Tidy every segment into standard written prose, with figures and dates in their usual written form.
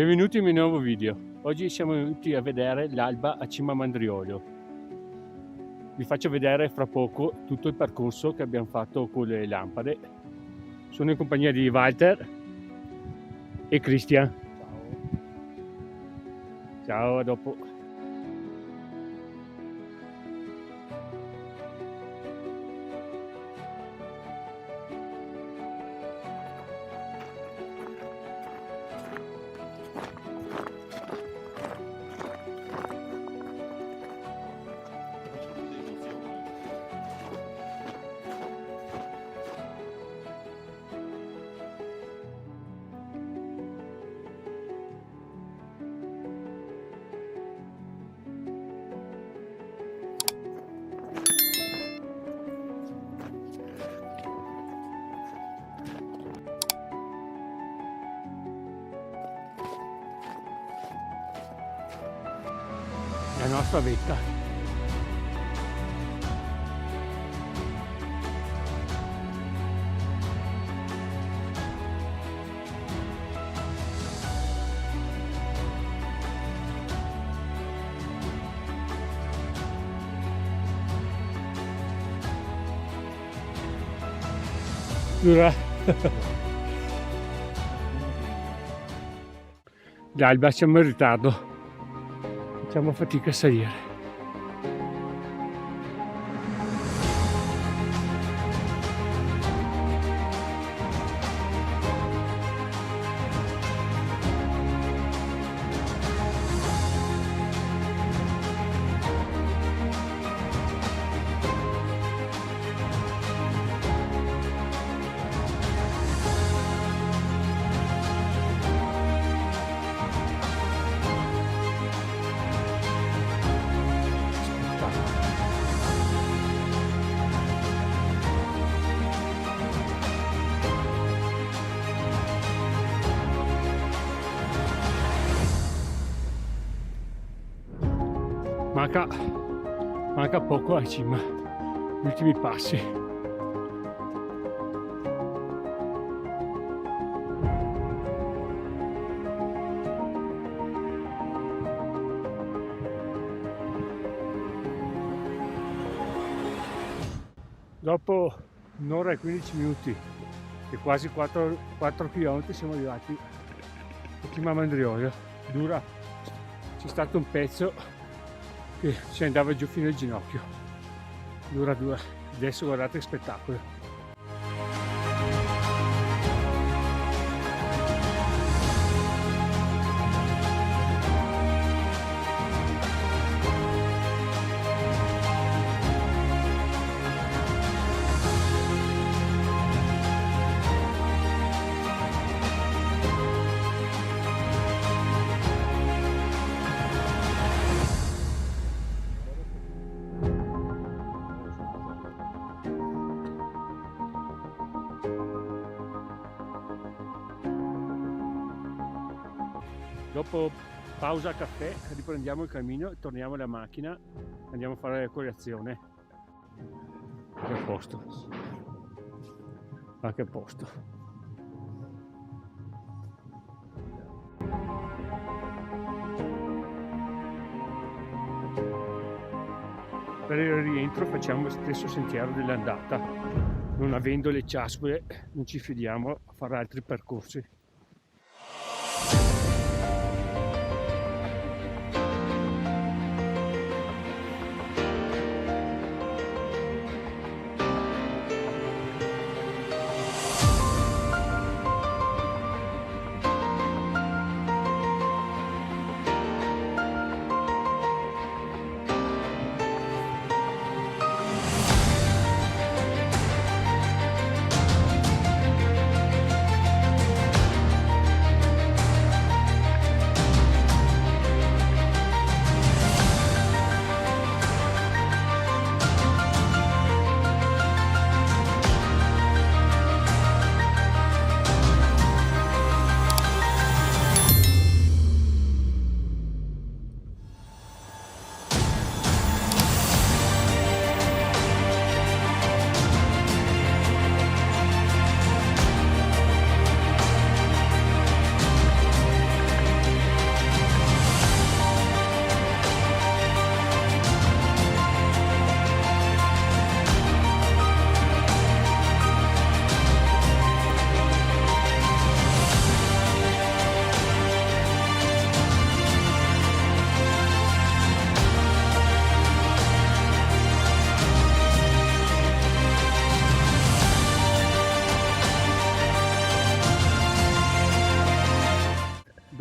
Benvenuti in un nuovo video. Oggi siamo venuti a vedere l'alba a Cima Mandriolo. Vi faccio vedere fra poco tutto il percorso che abbiamo fatto con le lampade. Sono in compagnia di Walter e Christian. Ciao. Ciao, a dopo. La nostra vetta. Dura. L'alba, siamo in ritardo. Facciamo fatica a salire. Manca poco alla cima, gli ultimi passi. Dopo un'ora e 15 minuti e quasi 4 km siamo arrivati a Cima Mandriolo. Dura, c'è stato un pezzo che ci andava giù fino al ginocchio. Dura. Adesso guardate che spettacolo. Dopo pausa caffè riprendiamo il cammino e torniamo alla macchina, andiamo a fare la colazione. Che a posto. Ma che posto. Per il rientro facciamo lo stesso sentiero dell'andata. Non avendo le ciaspole non ci fidiamo a fare altri percorsi.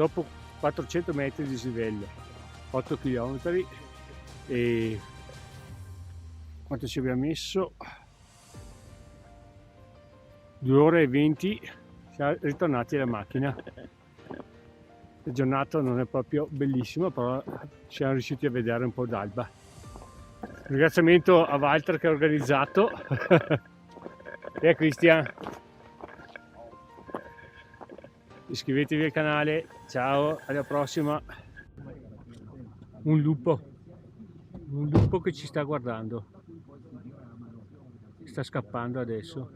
dopo 400 metri di dislivello, 8 km. E quanto ci abbiamo messo? 2 ore e 20, siamo ritornati alla macchina. La giornata non è proprio bellissima, però siamo riusciti a vedere un po' d'alba. Ringraziamento a Walter che ha organizzato e a Cristian. Iscrivetevi al canale, ciao, alla prossima. Un lupo che ci sta guardando, sta scappando adesso.